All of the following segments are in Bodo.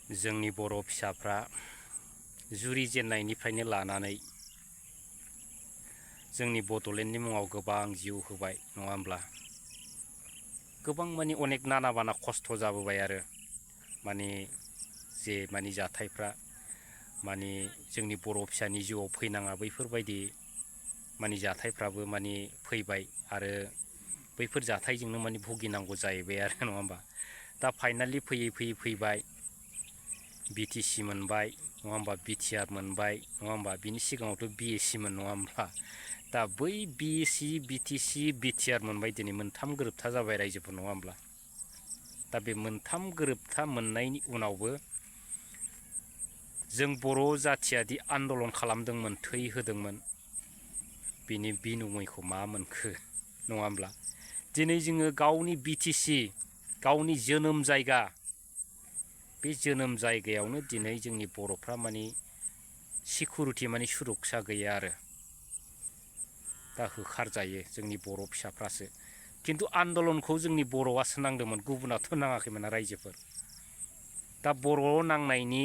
जोंनि बर' फिसाफ्रा जुरिजेननायनिफ्रायनो लानानै जोंनि बड'लेण्डनि मुङाव गोबां जिउ होबाय नङा होमब्ला गोबां माने अनेक नाना बाना खस्थ' जाबोबाय आरो माने जाथायफ्रा माने जोंनि बर' फिसानि जिउआव फैनाङा बैफोरबायदि माने जाथायफ्राबो माने फैबाय आरो बैफोर जाथायजोंनो माने भुगिनांगौ जाहैबाय आरो नङा होमबा दा फाइनालि फैबाय बिटिसि मोनबाय नङा होमबा बिटिआर मोनबाय नङा होमबा बिनि सिगाङावथ' बिएसि मोन नङा होमबा दा बै बिएसि बिटिसि बिटिआर मोनबाय दिनै मोनथाम गोरोबथा जाबाय रायजोफोर नङा होमब्ला दा बे मोनथाम गोरोबथा मोननायनि उनावबो जों बर' जाथियादि आन्दलन खालामदोंमोन थै होदोंमोन बिनि बिनिमयखौ मा मोनखो नङा होमब्ला दिनै जोङो गावनि बिटिसि गावनि जोनोम जायगा बे जोनोम जायगायावनो दिनै जोंनि बर'फ्रा माने सिकिउरिटि माने सुरक्षा गैया आरो दा होखारजायो जोंनि बर' फिसाफ्रासो खिन्थु आन्दलनखौ जोंनि बर'आसो नांदोंमोन गुबुनाथ' नाङाखैमोन रायजोफोर दा बर' नांनायनि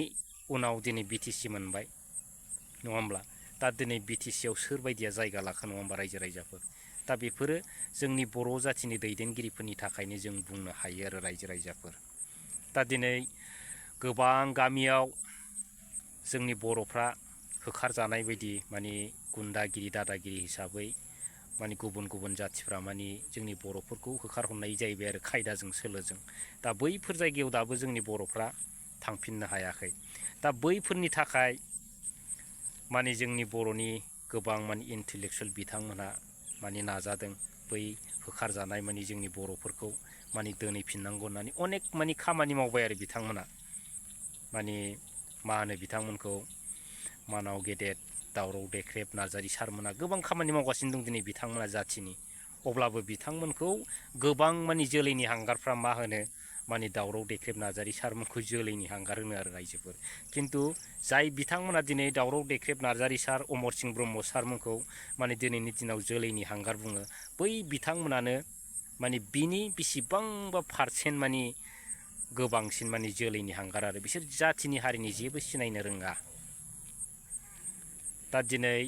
उनाव दिनै बिटिसि मोनबाय नङा होमब्ला दा दिनै बिटिसियाव सोरबायदिया जायगा लाखो नङा होमबा रायजो राजाफोर दा बेफोरो जोंनि बर' जाथिनि दैदेनगिरिफोरनि थाखायनो जों बुंनो हायो आरो रायजो राजाफोर दा दिनै गोबां गामियाव जोंनि बर'फ्रा होखारजानाय बायदि माने गुन्दागिरि दादागिरि हिसाबै माने गुबुन जाथिफ्रा माने जोंनि बर'फोरखौ होखारहरनाय जाहैबाय आरो खायदाजों सोलोजों दा बैफोर जायगायाव दाबो जोंनि बर'फ्रा थांफिननो हायाखै दा बैफोरनि थाखाय माने जोंनि बर'नि गोबां माने इन्टेलेक्सुवेल बिथांमोनहा माने नाजादों बै होखारजानाय माने जोंनि बर'फोरखौ माने दोनहैफिननांगौ होननानै अनेक माने खामानि मावबाय आरो बिथांमोना माने मा होनो बिथांमोनखौ मानाव गेदेर दावराव देख्रेब नार्जारि सारमोना गोबां खामानि मावगासिनो दं दिनै बिथांमोना जाथिनि अब्लाबो बिथांमोनखौ गोबां माने जोलैनि हांगारफ्रा मा होनो माने दावराव देख्रेब नार्जारि सारमोनखौ जोलैनि हांगार होनो आरो रायजोफोर खिन्थु जाय बिथांमोना दिनै दावराव देख्रेब नार्जारि सार अमर सिंह ब्रह्म सारमोनखौ माने दिनैनि दिनाव जोलैनि हांगार बुङो बै बिथांमोनानो माने बिनि बेसेबांबा पारसेन्ट माने गोबांसिन माने जोलैनि हांगार आरो बिसोर जाथिनि हारिनि जेबो सिनायनो रोङा दा दिनै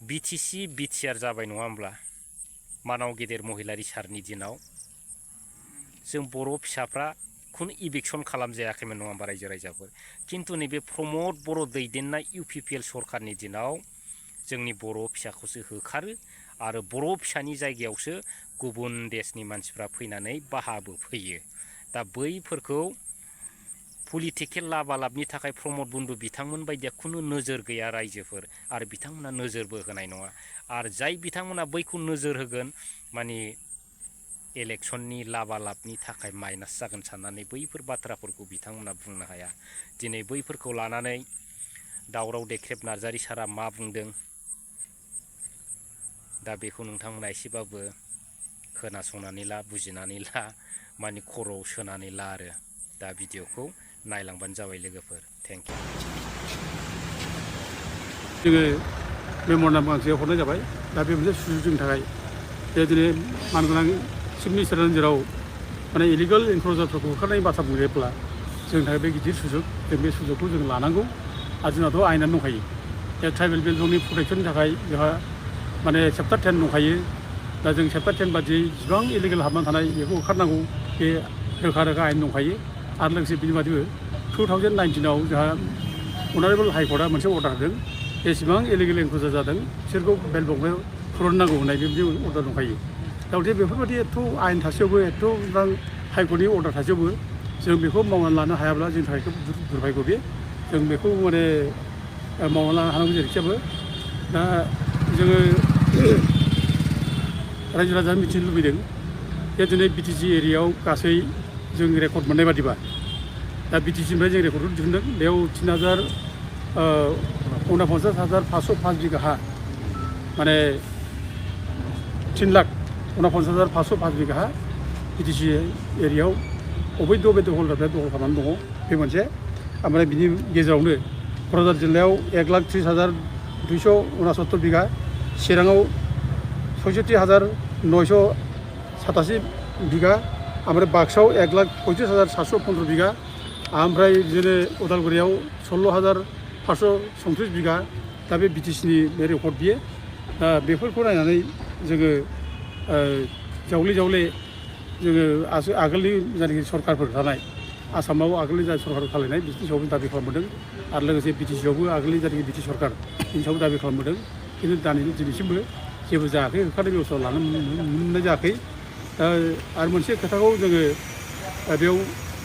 बिटिसि बिटिआर जाबाय नङा होमब्ला मानाव गेदेर महिलारि सारनि दिनाव जों बर' फिसाफ्रा खुनु इभिकसन खालामजायाखैमोन नङा होमबा रायजो राजाफोर खिन्थु नैबे प्रमद बर' दैदेननाय इउपिपिएल सरखारनि दिनाव जोंनि बर' फिसाखौसो होखारो आरो बर' फिसानि जायगायावसो गुबुन देशनि मानसिफ्रा फैनानै बाहाबो फैयो दा बैफोरखौ पलिटिकेल लाबालाबनि थाखाय प्रमद बन्धु बिथांमोन बायदिया खुनु नोजोर गैया रायजोफोर आरो बिथांमोना नोजोरबो होनाय नङा आरो जाय बिथांमोना बैखौ नोजोर होगोन माने इलेक्सननि लाबालाबनि थाखाय माइनास जागोन साननानै बैफोर बाथ्राफोरखौ बिथांमोना बुंनो हाया दिनै बैफोरखौ लानानै दावराव देख्रेब नार्जारि सारा मा बुंदों दा बेखौ नोंथांमोना एसेबाबो खोनासंनानै ला बुजिनानै ला माने खर'आव सोनानै ला आरो दा भिडिअखौ नायलांबानो जाबाय लोगोफोर थेंक इउ जोङो मेम'रेन्डाम गांसे हरनाय जाबाय दा बे मोनसे सुजुग जोंनि थाखाय बे दिनै मानगोनां चिफ मिनिस्टारनि नोजोराव माने इलिगेल इनक्ल'जारफोरखौ होखारनायनि बाथ्रा बुंजायोब्ला जोंनि थाखाय बे गिदिर सुजुग जों बे सुजुगखौ जों लानांगौ आरो जोंनाथ' आयेनानो दंखायो बे ट्राइबेल बेलबंनि प्रटेक्सननि थाखाय जोंहा माने चेप्टार 10 दंखायो दा जों चेप्टार 10 बादियै जेसेबां इलिगेल हाबनानै थानाय बेखौ होखारनांगौ बे रोखा आयेन दंखायो आरो लोगोसे बिनि बादैबो 2019आव जोंहा अनारेबल हाइकर्टआ मोनसे अर्डार होदों जेसेबां इलिगेल इनक्ल'जार जादों बिसोरखौ बेलबंआव फुरुननांगौ होननाय बेबायदि अर्डार दंखायो दा गथिखे बेफोरबायदि एथ' आयेन थासेयावबो एथ' गोबां हाइकर्टनि अर्डार थासेयावबो जों बेखौ मावनानै लानो हायाब्ला जोंनि थाखाय खोब दुर्भाग्य बे जों बेखौ माने मावनानै लानो हानांगौ जेरैखिजाबो दा जोङो रायजो राजानो मिथिनो लुबैदों जे दिनै बिटिसि एरियायाव गासै जों रेकर्ड मोननाय बादिबा दा बिटिसिनिफ्राय जों रेकर्डखौ दिहुनदों बेयाव 3,49,505 बिघा हा माने 3,49,505 बिघा हा बिटिसि एरियायाव अबैध हल्दारफ्रा दखल खालामनानै दङ बे मोनसे ओमफ्राय बिनि गेजेरावनो क'क्राझार जिल्लायाव 1,30,269 बिघा चिराङाव 66,987 बिघा ओमफ्राय बाक्सायाव 1,35,715 बिघा ओमफ्राय बिदिनो उदालगुरियाव 16,536 बिगा दा बे बिटिसिनि बे रेकर्ड बियो दा बेफोरखौ नायनानै जोङो जावले जावले जोङो आगोलनि जायनाखि सरकारफोर थानाय आसामाव आगोलनि जा सरकार खालायनाय बिनि सायावबो दाबि खालामबोदों आरो लोगोसे बिटिसियावबो आगोलनि जायनाखि बिटि सरकार बिनि सायाव दाबि खालामबोदों खिन्थु दिनैसिमबो जेबो जायाखै होखारनाय बेबस्था लानो नुनो मोननाय जायाखै आरो मोनसे खोथाखौ जोङो बेयाव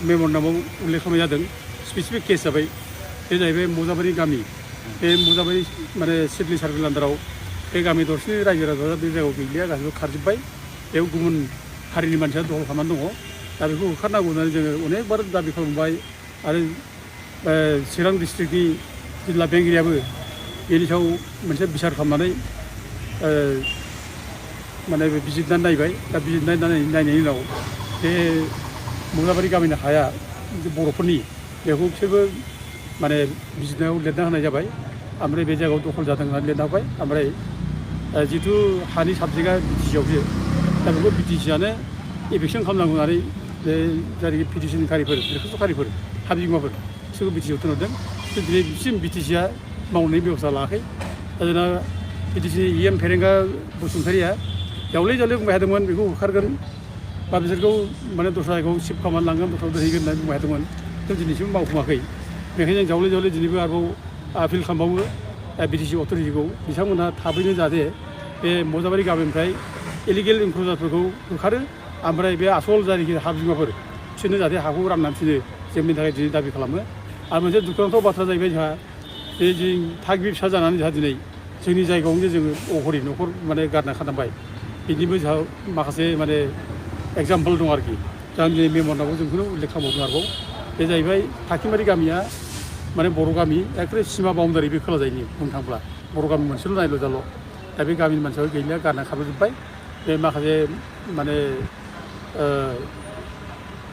मेम'रेन्डामाव उल्लेख खालामनाय जादों स्पेसिफिक केस जाबाय बे जाहैबाय मजाबारि गामि बे मजाबारि माने सिडली सार्केल आन्दाराव बे गामि दरसेनि रायजो राजाफ्रा बे जायगायाव गैलिया गासिबो खारजोब्बाय बेयाव गुबुन हारिनि मानसिया दखल खालामनानै दङ दा बेखौ होखारनांगौ होननानै जोङो अनेकबार दाबि खालामबाय आरो चिरां डिस्ट्रिक्टनि जिल्ला बेंगिरियाबो बेनि सायाव मोनसे बिसार खालामनानै माने बिजिरनानै नायबाय दा बिजिरनानै नायनायनि उनाव बे मजाबारि गामिनि हाया बर'फोरनि बेखौ बिसोरबो माने बिजिरनायाव लिरना होनाय जाबाय ओमफ्राय बे जायगायाव दखल जादों होननानै लिरना होबाय ओमफ्राय जिथु हानि साबजेक्टआ बिटिसियावसो दा बेखौ बिटिसियानो एफेक्सन खालामनांगौ होननानै बे जायनाखि पिटिसनकारिफोर दरखास्त'कारिफोर हा बिगोमाफोर बिसोरखौ बिटिसियाव थिनहरदों दिनैसिम बिटिसिया मावनायनि बेबस्था लायाखै दा जोंना बिटिसिनि EM फेरेंगा बसुमतारिया जावले जावले बुंबाय थादोंमोन बेखौ होखारगोन बा बिसोरखौ माने दस्रा जायगायाव शिफ्ट खालामनानै लांगोन दस्रायाव दोनहैगोन होननानै बुंबाय थादोंमोन खिन्थु दिनैसिम मावफुङाखै बेखायनो जों जावले जावले दिनैबो आरोबाव आपिल खालामबावो बिटिसि अथ'रिटिखौ बिथांमोनहा थाबैनो जाहाथे बे मजाबारि गामिनिफ्राय इलिगेल इनक्ल'जारफोरखौ होखारो ओमफ्राय बे आसल जायनाखि हा बिगोमाफोर बिसोरनो जाहाथे हाखौ राननानै फिनो जोंनि थाखाय दिनै दाबि खालामो आरो मोनसे दुखुनांथाव बाथ्रा जाहैबाय जोंहा बे जों थागिबि फिसा जानानै जोंहा दिनै जोंनि जायगायावनो जोङो अघरि न'खर माने गारना खानांबाय बिनिबो जोंहा माखासे माने एग्जाम्पल दं आरोखि दा दिनै मेम'रेन्डामाव जोंखौनो उल्लेख खालामबावदों आरोबाव बे जाहैबाय थाखिमारि गामिया माने बर' गामि एखे सिमा बाउन्डारि बे खोला जायनि बुंनो थाङोब्ला बर' गामि मोनसेल' नायल' जाल' दा बे गामिनि मानसियाबो गैलिया गारना खारबोजोब्बाय बे माखासे माने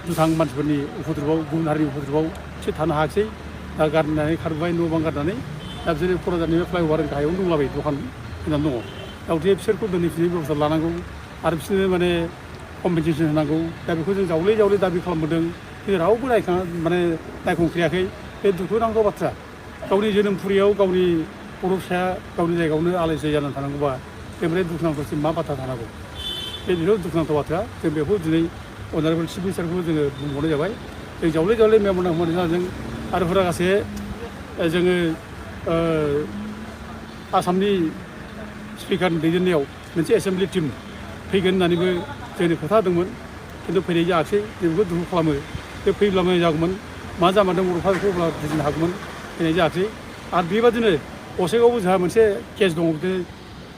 दुथां मानसिफोरनि उपद्रबआव गुबुन हारिनि उपद्रबआव बिसोर थानो हायाखिसै दा गारनानै खारबोबाय न' बां गारनानै दा बिसोरो क'क्राझारनि बे फ्लाइअभारनि गाहायावनो दंलाबायो दखान होनानै दङ दा गथिखे बिसोरखौ दोनहैफिननायनि बेबस्था लानांगौ आरो बिसोरनो माने कम्पेनसेसन होनांगौ दा बेखौ जों जावले जावले दाबि खालामबोदों खिन्थु रावबो माने नायखांफैयाखै बे दुखुनांथाव बाथ्रा गावनि जोनोमफुरियाव गावनि बर' फिसाया गावनि जायगायावनो आलाय सिलाय जानानै थानांगौबा बेनिफ्राय दुखुनांथावसिम मा बाथ्रा थानांगौ बेनिल' दुखुनांथाव बाथ्रा जों बेखौ दिनै अनारेबोल चिफ मिनिस्टारखौ जोङो बुंबावनाय जाबाय जों जावले जावले मेम'रेन्डाम होनाय जादों आरो हुरागासे जोङो आसामनि स्पिकारनि दैदेननायाव मोनसे एसेम्बलि टिम फैगोन होननानैबो जोंनो खोथा होदोंमोन खिन्थु फैनाय जायाखिसै जों बेखौ दुखु खालामो बे फैब्ला मोजां जागौमोन मा जामारदों बर'फ्रा बेखौ अब्ला बुजिनो हागौमोन फैनाय जायाखिसै आरो बेबादिनो गसाइगावआवबो जोंहा मोनसे केस दङ बिदिनो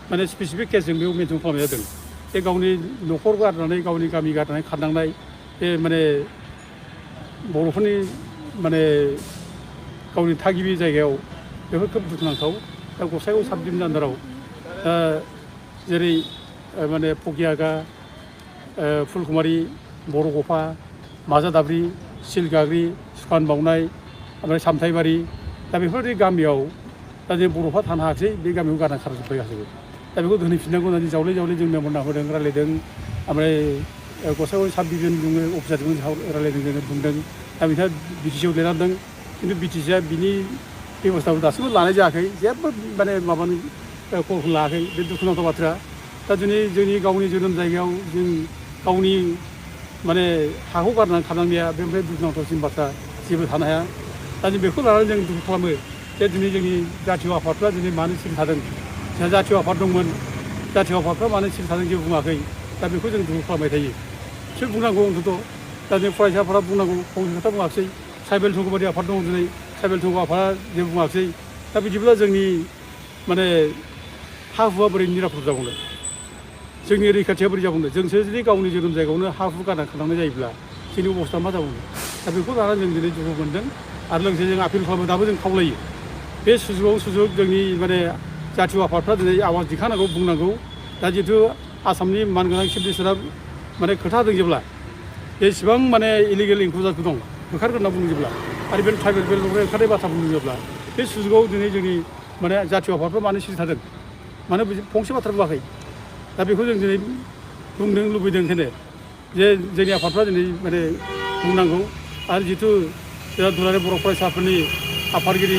माने स्पेसिफिक केसजों बेयाव मेनसन खालामनाय जादों बे गावनि न'खर गारनानै गावनि गामि गारनानै खारनांनाय बे माने बर'फोरनि माने गावनि थागिबि जायगायाव बेफोर खोब दुखुनांथाव दा गसाइगाव साब डिभिजननि आन्दाराव जेरै माने फकियागा फुलकुमारि बरगफा माजादाब्रि सिलगाग्रि सुखान बावनाय ओमफ्राय सामथाइबारि दा बेफोरबायदि गामियाव दा जों बर'फ्रा थानो हायाखिसै बे गामियाव गारना खारजोब्बाय गासैबो दा बेखौ दोनहैफिननांगौ होननानै जावले जावले जों मेम'रेन्डाम होदों रायलायदों ओमफ्राय गसाइगाव साब डिभिजन जोङो अफिसारजों रायलायदों जोङो बुंदों दा बिथाङा बिटिसिआव लिरनांदों खिन्थु बिटिसिआ बिनि बेब'स्थाखौ दासिमबो लानाय जायाखै जेबो माने माबानि कलखौ लायाखै बे दुखुनांथाव बाथ्रा दा दिनै जोंनि गावनि जोनोम जायगायाव जों गावनि माने हाखौ गारनानै थानांनाया बेनिफ्राय दुखुनांथावसिन बाथ्रा जेबो थानो हाया दा जों बेखौ लानानै जों दुखु खालामो जे दिनै जोंनि जातीय आफादफ्रा दिनै मानो सिरि थादों जोंहा जातीय आफाद दंमोन जातीय आफादफ्रा मानो सिरि थादों जेबो बुङाखै दा बेखौ जों दुखु खालामबाय थायो बिसोर बुंनांगौ अन्तत' दा जों फरायसाफोरा बुंनांगौ फंसे खोथा बुङाखिसै ट्राइबेल थंग'बादि आफाद दङ दिनै ट्राइबेल थंग' आफादा जेबो बुङाखिसै दा बिदिब्ला जोंनि माने हा हुआ बोरै निरापद जाबावनो जोंनि रैखाथिया बोरै जाबावनो जोंसो जुदि गावनि जोनोम जायगायावनो हा हु गारना खालामनाय जायोब्ला जोंनि अबस्था मा जाबावनो दा बेखौ लानानै जों दिनै दुखु मोनदों आरो लोगोसे जों आपिल खालामो दाबो जों खावलायो बे सुजुगाव सुजुग जोंनि माने जातीय आफादफ्रा दिनै आवाज दिखांनांगौ बुंनांगौ दा जिहेतु आसामनि मानगोनां चिफ मिनिस्टारा माने खोथा होदों जेब्ला जेसेबां माने इलिगेल इनक्लुजारफोर दं होखारगोन होनना बुङो जेब्ला आरो बे ट्राइबेल बेलनिफ्राय ओंखारनाय बाथ्रा बुङोब्ला बे सुजुगाव दिनै जोंनि माने जातीय आफादफ्रा मानो सिरि थादों मानो फंसे बाथ्रा बुङाखै दा बेखौ जों दिनै बुंनो लुबैदों ओंखायनो जे जोंनि आफादफ्रा दिनै माने बुंनांगौ आरो जिथु जोंहा दुलाराय बर' फरायसाफोरनि आफादगिरि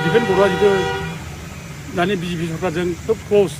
दिपेन बर'आ जिथु दानि बिजेपि सरकारजों खोब क्ल'ज